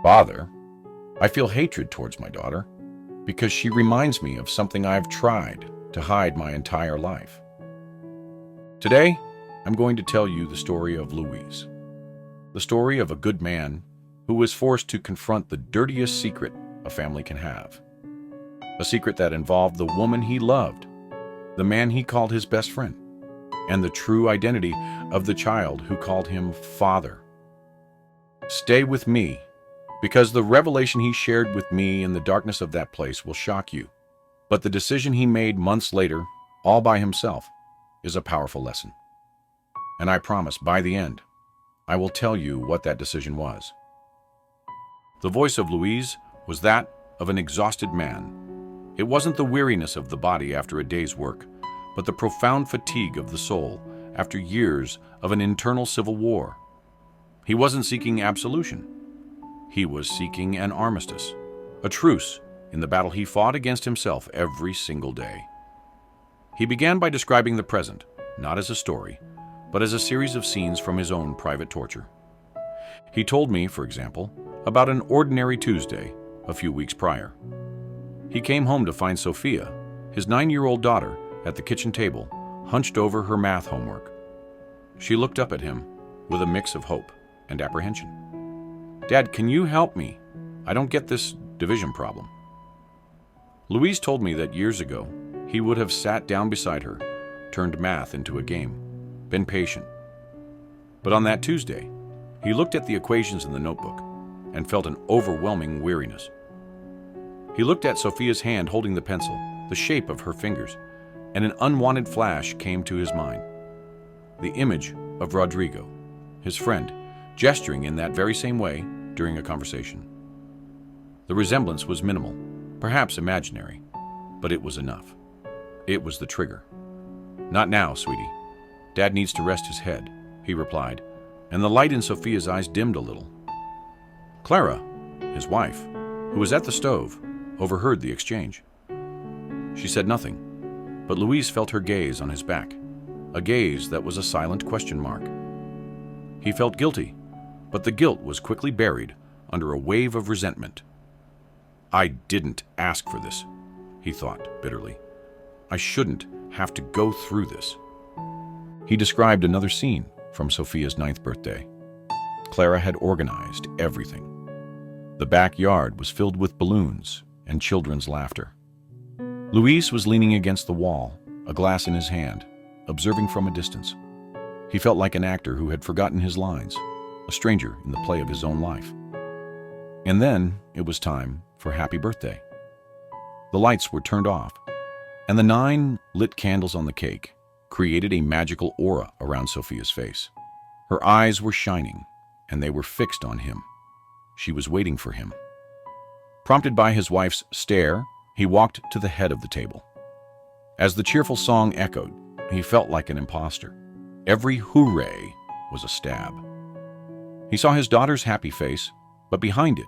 Father, I feel hatred towards my daughter because she reminds me of something I've tried to hide my entire life. Today, I'm going to tell you the story of Louise, the story of a good man who was forced to confront the dirtiest secret a family can have, a secret that involved the woman he loved, the man he called his best friend, and the true identity of the child who called him father. Stay with me, because the revelation he shared with me in the darkness of that place will shock you. But the decision he made months later, all by himself, is a powerful lesson. And I promise, by the end, I will tell you what that decision was. The voice of Louise was that of an exhausted man. It wasn't the weariness of the body after a day's work, but the profound fatigue of the soul after years of an internal civil war. He wasn't seeking absolution. He was seeking an armistice, a truce in the battle he fought against himself every single day. He began by describing the present, not as a story, but as a series of scenes from his own private torture. He told me, for example, about an ordinary Tuesday a few weeks prior. He came home to find Sophia, his 9-year-old daughter, at the kitchen table, hunched over her math homework. She looked up at him with a mix of hope and apprehension. "Dad, can you help me? I don't get this division problem." Louise told me that years ago, he would have sat down beside her, turned math into a game, been patient. But on that Tuesday, he looked at the equations in the notebook and felt an overwhelming weariness. He looked at Sophia's hand holding the pencil, the shape of her fingers, and an unwanted flash came to his mind. The image of Rodrigo, his friend, gesturing in that very same way during a conversation. The resemblance was minimal, perhaps imaginary, but it was enough. It was the trigger. "Not now, sweetie. Dad needs to rest his head," he replied, and the light in Sophia's eyes dimmed a little. Clara, his wife, who was at the stove, overheard the exchange. She said nothing, but Louise felt her gaze on his back, a gaze that was a silent question mark. He felt guilty, but the guilt was quickly buried under a wave of resentment. "I didn't ask for this," he thought bitterly. "I shouldn't have to go through this." He described another scene from Sophia's 9th birthday. Clara had organized everything. The backyard was filled with balloons and children's laughter. Luis was leaning against the wall, a glass in his hand, observing from a distance. He felt like an actor who had forgotten his lines, a stranger in the play of his own life. And then it was time for happy birthday. The lights were turned off, and the 9 lit candles on the cake created a magical aura around Sophia's face. Her eyes were shining, and they were fixed on him. She was waiting for him. Prompted by his wife's stare, he walked to the head of the table. As the cheerful song echoed, he felt like an imposter. Every hooray was a stab. He saw his daughter's happy face, but behind it,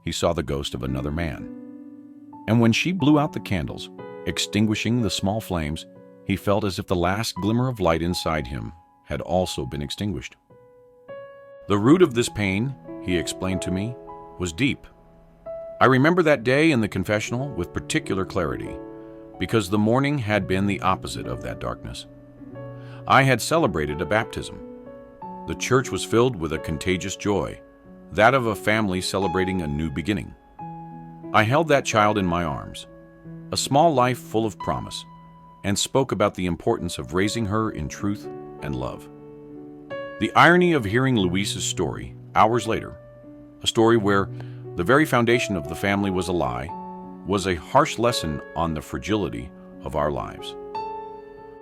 he saw the ghost of another man. And when she blew out the candles, extinguishing the small flames, he felt as if the last glimmer of light inside him had also been extinguished. The root of this pain, he explained to me, was deep. I remember that day in the confessional with particular clarity, because the morning had been the opposite of that darkness. I had celebrated a baptism. The church was filled with a contagious joy, that of a family celebrating a new beginning. I held that child in my arms, a small life full of promise, and spoke about the importance of raising her in truth and love. The irony of hearing Luis's story hours later, a story where the very foundation of the family was a lie, was a harsh lesson on the fragility of our lives.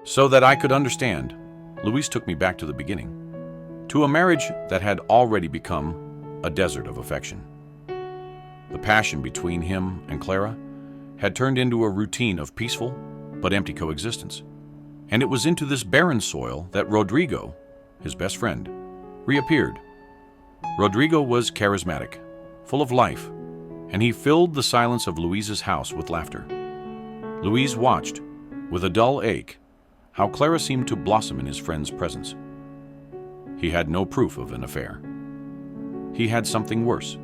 So that I could understand, Luis took me back to the beginning, to a marriage that had already become a desert of affection. The passion between him and Clara had turned into a routine of peaceful but empty coexistence. And it was into this barren soil that Rodrigo, his best friend, reappeared. Rodrigo was charismatic, full of life, and he filled the silence of Louise's house with laughter. Louise watched, with a dull ache, how Clara seemed to blossom in his friend's presence. He had no proof of an affair. He had something worse,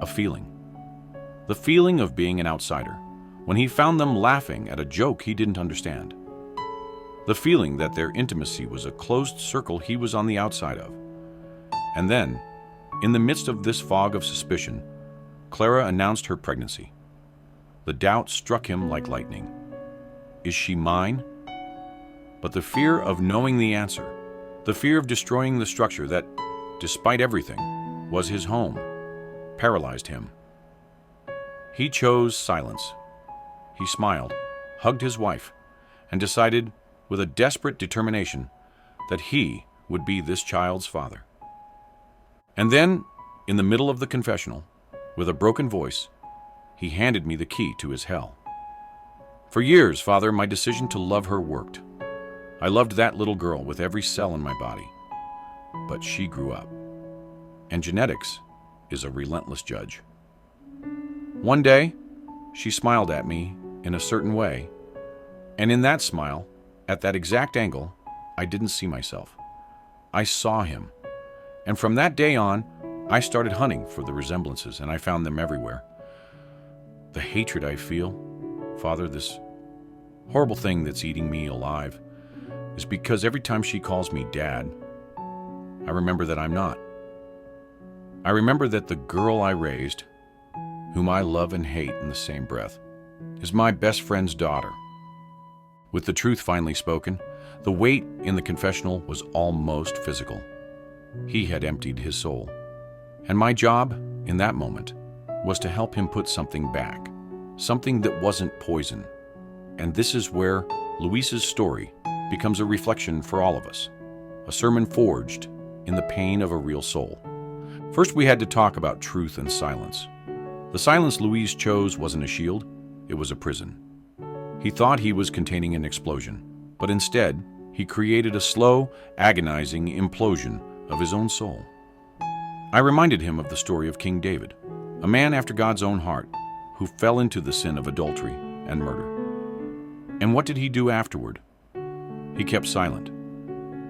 a feeling. The feeling of being an outsider, when he found them laughing at a joke he didn't understand. The feeling that their intimacy was a closed circle he was on the outside of. And then, in the midst of this fog of suspicion, Clara announced her pregnancy. The doubt struck him like lightning. Is she mine? But the fear of knowing the answer, the fear of destroying the structure that, despite everything, was his home, paralyzed him. He chose silence. He smiled, hugged his wife, and decided, with a desperate determination, that he would be this child's father. And then, in the middle of the confessional, with a broken voice, he handed me the key to his hell. For years, Father, my decision to love her worked. I loved that little girl with every cell in my body. But she grew up. And genetics is a relentless judge. One day, she smiled at me in a certain way, and in that smile, at that exact angle, I didn't see myself. I saw him. And from that day on, I started hunting for the resemblances, and I found them everywhere. The hatred I feel, Father, this horrible thing that's eating me alive, is because every time she calls me Dad, I remember that I'm not. I remember that the girl I raised, whom I love and hate in the same breath, is my best friend's daughter. With the truth finally spoken, the weight in the confessional was almost physical. He had emptied his soul. And my job, in that moment, was to help him put something back, something that wasn't poison. And this is where Luis's story becomes a reflection for all of us, a sermon forged in the pain of a real soul. First, we had to talk about truth and silence. The silence Luis chose wasn't a shield, it was a prison. He thought he was containing an explosion, but instead, he created a slow, agonizing implosion of his own soul. I reminded him of the story of King David, a man after God's own heart, who fell into the sin of adultery and murder. And what did he do afterward? He kept silent.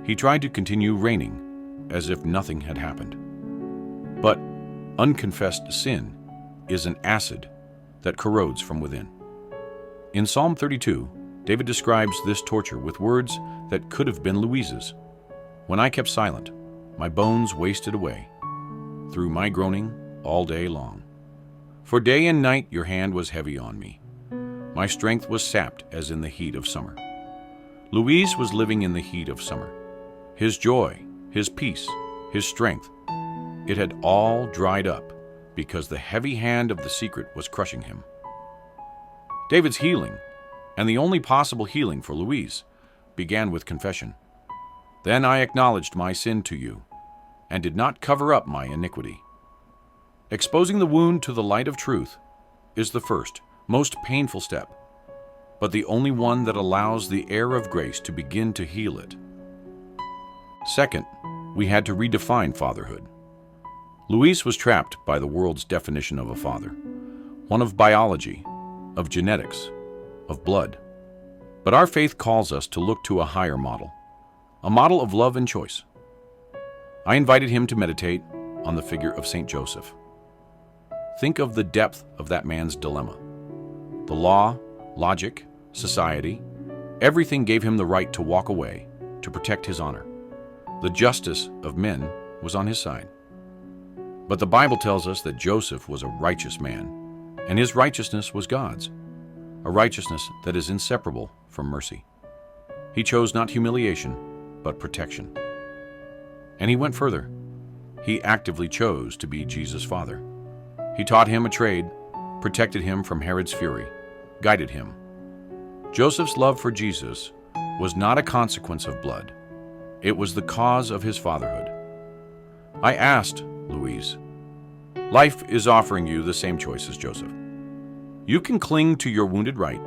He tried to continue reigning as if nothing had happened. But unconfessed sin is an acid that corrodes from within. In Psalm 32, David describes this torture with words that could have been Luis's. When I kept silent, my bones wasted away through my groaning all day long. For day and night your hand was heavy on me. My strength was sapped as in the heat of summer. Luis was living in the heat of summer. His joy, his peace, his strength, it had all dried up because the heavy hand of the secret was crushing him. David's healing, and the only possible healing for Luis, began with confession. Then I acknowledged my sin to you, and did not cover up my iniquity. Exposing the wound to the light of truth is the first, most painful step, but the only one that allows the air of grace to begin to heal it. Second, we had to redefine fatherhood. Luis was trapped by the world's definition of a father, one of biology, of genetics, of blood. But our faith calls us to look to a higher model, a model of love and choice. I invited him to meditate on the figure of St. Joseph. Think of the depth of that man's dilemma. The law, logic, society, everything gave him the right to walk away, to protect his honor. The justice of men was on his side. But the Bible tells us that Joseph was a righteous man, and his righteousness was God's, a righteousness that is inseparable from mercy. He chose not humiliation, but protection. And he went further. He actively chose to be Jesus' father. He taught him a trade, protected him from Herod's fury, guided him. Joseph's love for Jesus was not a consequence of blood. It was the cause of his fatherhood. I asked Luis, life is offering you the same choice as Joseph. You can cling to your wounded right,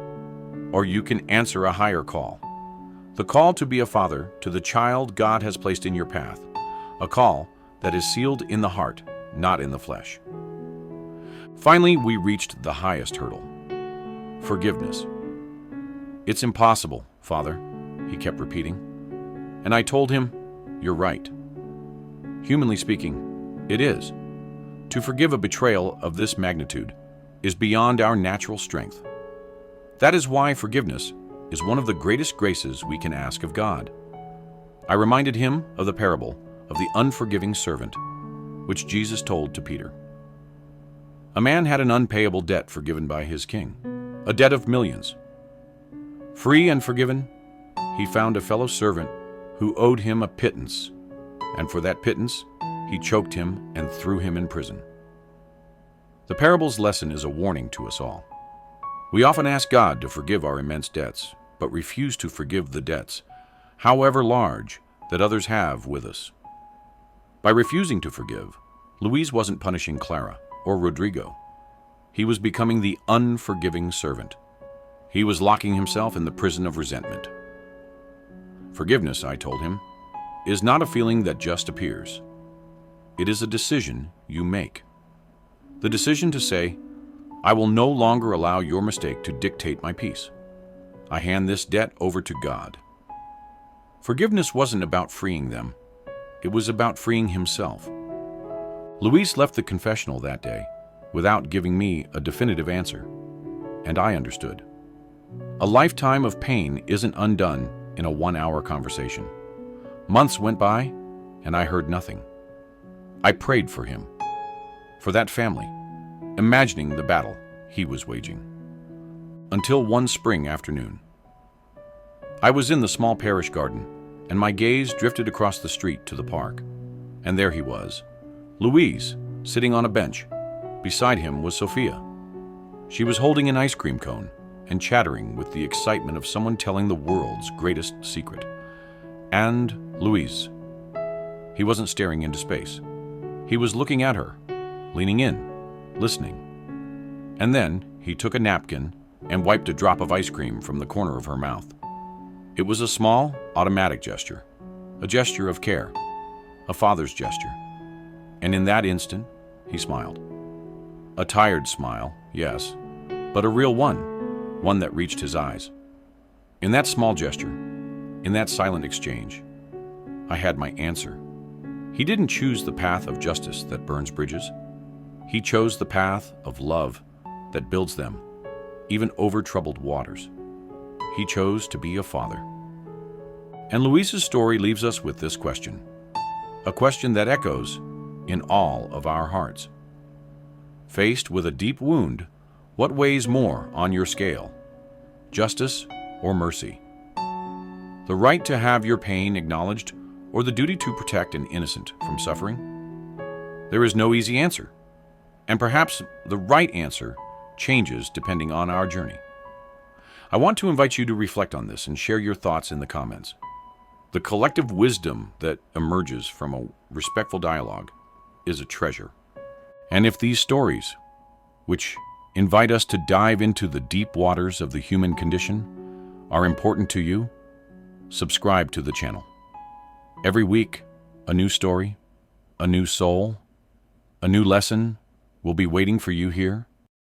or you can answer a higher call. The call to be a father to the child God has placed in your path, a call that is sealed in the heart, not in the flesh. Finally, we reached the highest hurdle, forgiveness. It's impossible, Father, he kept repeating. And I told him, you're right. Humanly speaking, it is. To forgive a betrayal of this magnitude is beyond our natural strength. That is why forgiveness is one of the greatest graces we can ask of God. I reminded him of the parable of the unforgiving servant, which Jesus told to Peter. A man had an unpayable debt forgiven by his king, a debt of millions. Free and forgiven, he found a fellow servant who owed him a pittance, and for that pittance, he choked him and threw him in prison. The parable's lesson is a warning to us all. We often ask God to forgive our immense debts, but refuse to forgive the debts, however large, that others have with us. By refusing to forgive, Luis wasn't punishing Clara or Rodrigo. He was becoming the unforgiving servant. He was locking himself in the prison of resentment. Forgiveness, I told him, is not a feeling that just appears. It is a decision you make. The decision to say, I will no longer allow your mistake to dictate my peace. I hand this debt over to God. Forgiveness wasn't about freeing them. It was about freeing himself. Luis left the confessional that day without giving me a definitive answer, and I understood. A lifetime of pain isn't undone in a 1-hour conversation. Months went by, and I heard nothing. I prayed for him, for that family, imagining the battle he was waging. Until one spring afternoon. I was in the small parish garden, and my gaze drifted across the street to the park. And there he was, Louise, sitting on a bench. Beside him was Sophia. She was holding an ice cream cone and chattering with the excitement of someone telling the world's greatest secret. And Louise. He wasn't staring into space. He was looking at her, leaning in, listening. And then he took a napkin and wiped a drop of ice cream from the corner of her mouth. It was a small, automatic gesture, a gesture of care, a father's gesture. And in that instant, he smiled. A tired smile, yes, but a real one that reached his eyes. In that small gesture, in that silent exchange, I had my answer. He didn't choose the path of justice that burns bridges. He chose the path of love that builds them, even over troubled waters. He chose to be a father. And Luis's story leaves us with this question, a question that echoes in all of our hearts. Faced with a deep wound, what weighs more on your scale, justice or mercy? The right to have your pain acknowledged or the duty to protect an innocent from suffering? There is no easy answer, and perhaps the right answer changes depending on our journey. I want to invite you to reflect on this and share your thoughts in the comments. The collective wisdom that emerges from a respectful dialogue is a treasure. And if these stories, which invite us to dive into the deep waters of the human condition, are important to you, subscribe to the channel. Every week, a new story, a new soul, a new lesson will be waiting for you here